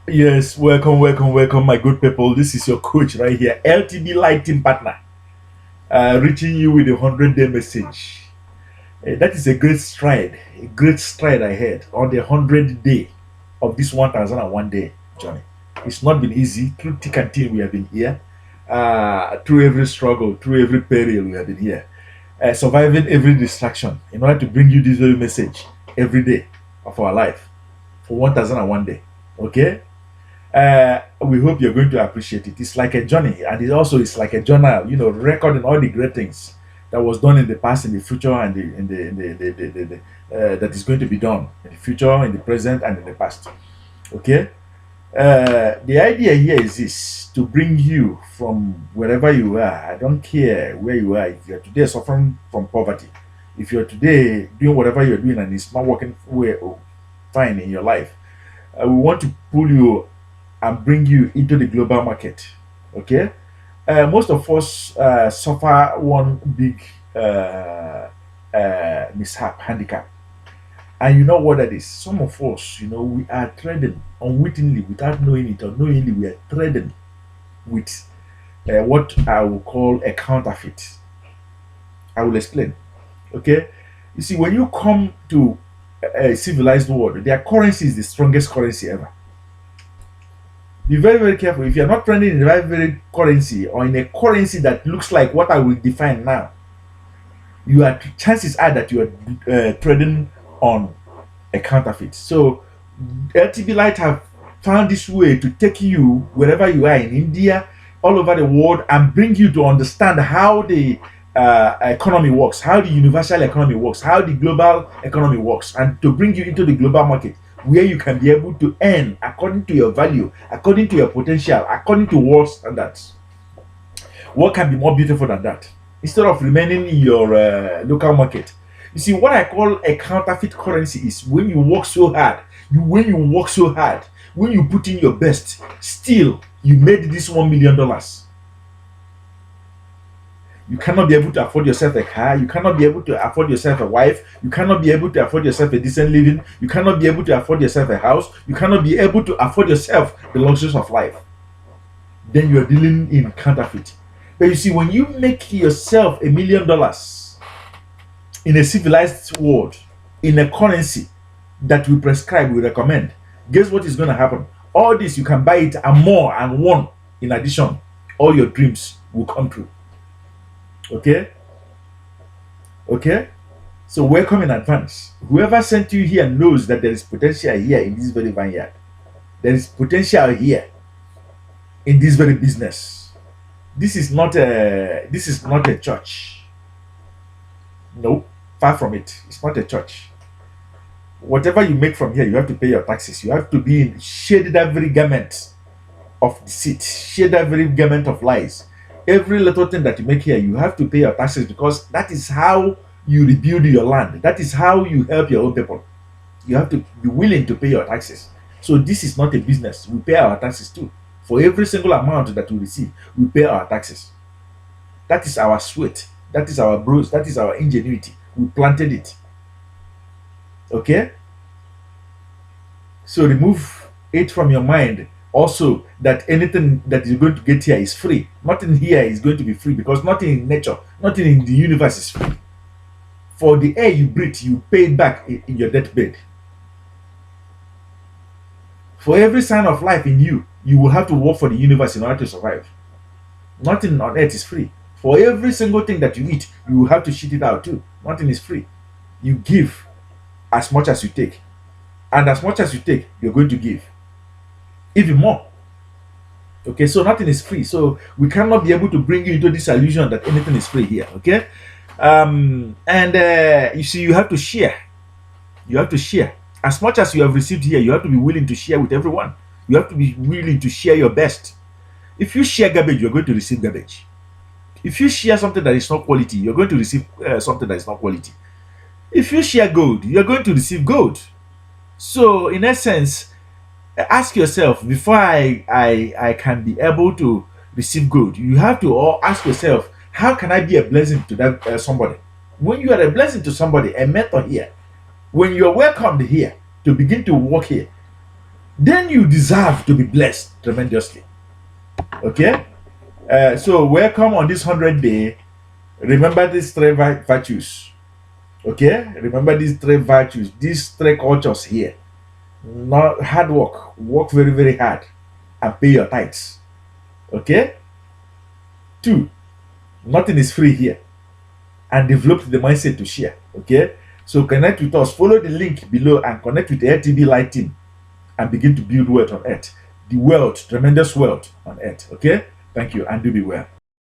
Yes, welcome, welcome, welcome, my good people. This is your coach right here, LTD Lighting Partner, reaching you with a 100-day message. That is a great stride ahead on the 100th day of this 1001 day journey. It's not been easy. Through thick and thin, we have been here. Through every struggle, through every peril, we have been here. Surviving every distraction in order to bring you this very message every day of our life for 1001 day. Okay? We hope you're going to appreciate it. It's like a journey, and it also is like a journal, recording all the great things that was done in the past, in the future, and that is going to be done in the future, in the present, and in the past. Okay. The idea here is this: to bring you from wherever you are. I don't care where you are. If you're today suffering from poverty, if you're today doing whatever you're doing and it's not working fine in your life, we want to pull you and bring you into the global market. Okay, most of us suffer one big mishap, handicap, and you know what that is. Some of us, we are trading unwittingly, without knowing it, or knowingly, we are trading with what I will call a counterfeit. I will explain. Okay, you see, when you come to a civilized world, their currency is the strongest currency ever. Be very, very careful. If you're not trading in the right very currency or in a currency that looks like what I will define now, you are chances are that you are trading on a counterfeit. So LTB Light have found this way to take you wherever you are in India, all over the world, and bring you to understand how the economy works, how the universal economy works, how the global economy works, and to bring you into the global market where you can be able to earn according to your value, according to your potential, according to world standards. What can be more beautiful than that? Instead of remaining in your local market. You see, what I call a counterfeit currency is when you work so hard, when you work so hard, when you put in your best, still you made this $1 million. You cannot be able to afford yourself a car. You cannot be able to afford yourself a wife. You cannot be able to afford yourself a decent living. You cannot be able to afford yourself a house. You cannot be able to afford yourself the luxuries of life. Then you are dealing in counterfeit. But you see, when you make yourself $1 million in a civilized world, in a currency that we prescribe, we recommend, guess what is going to happen? All this, you can buy it and more and one. In addition, all your dreams will come true. Okay? Okay? So welcome in advance. Whoever sent you here knows that there is potential here in this very vineyard. There is potential here in this very business. This is not a church. No, far from it. It's not a church. Whatever you make from here, you have to pay your taxes. You have to be in shaded every garment of deceit, shade every garment of lies. Every little thing that you make here, you have to pay your taxes because that is how you rebuild your land. That is how you help your own people. You have to be willing to pay your taxes. So this is not a business. We pay our taxes too. For every single amount that we receive, we pay our taxes. That is our sweat. That is our bruise. That is our ingenuity. We planted it. Okay? So remove it from your mind also that anything that you're going to get here is free. Nothing here is going to be free because nothing in nature, nothing in the universe is free. For the air you breathe, you pay it back in your deathbed. For every sign of life in you, you will have to work for the universe in order to survive. Nothing on earth is free. For every single thing that you eat, you will have to shit it out too. Nothing is free. You give as much as you take. And as much as you take, you're going to give. Even more. Okay, so nothing is free. So we cannot be able to bring you into this illusion that anything is free here. Okay? And you see, you have to share. You have to share. As much as you have received here, you have to be willing to share with everyone. You have to be willing to share your best. If you share garbage, you're going to receive garbage. If you share something that is not quality, you're going to receive something that is not quality. If you share gold, you're going to receive gold. So, in essence, ask yourself before I can be able to receive gold, you have to ask yourself, how can I be a blessing to that somebody? When you are a blessing to somebody, a mentor here, when you are welcomed here to begin to work here, then you deserve to be blessed tremendously. Okay? So, welcome on this 100th day. Remember these three virtues. Okay? Remember these three virtues, these three cultures here. Not hard work. Work very, very hard and pay your tithes. Okay? Two, nothing is free here. And develop the mindset to share. Okay? So connect with us. Follow the link below and connect with the LTB Light team and begin to build wealth on earth. The wealth, tremendous wealth on earth. Okay? Thank you and do be well.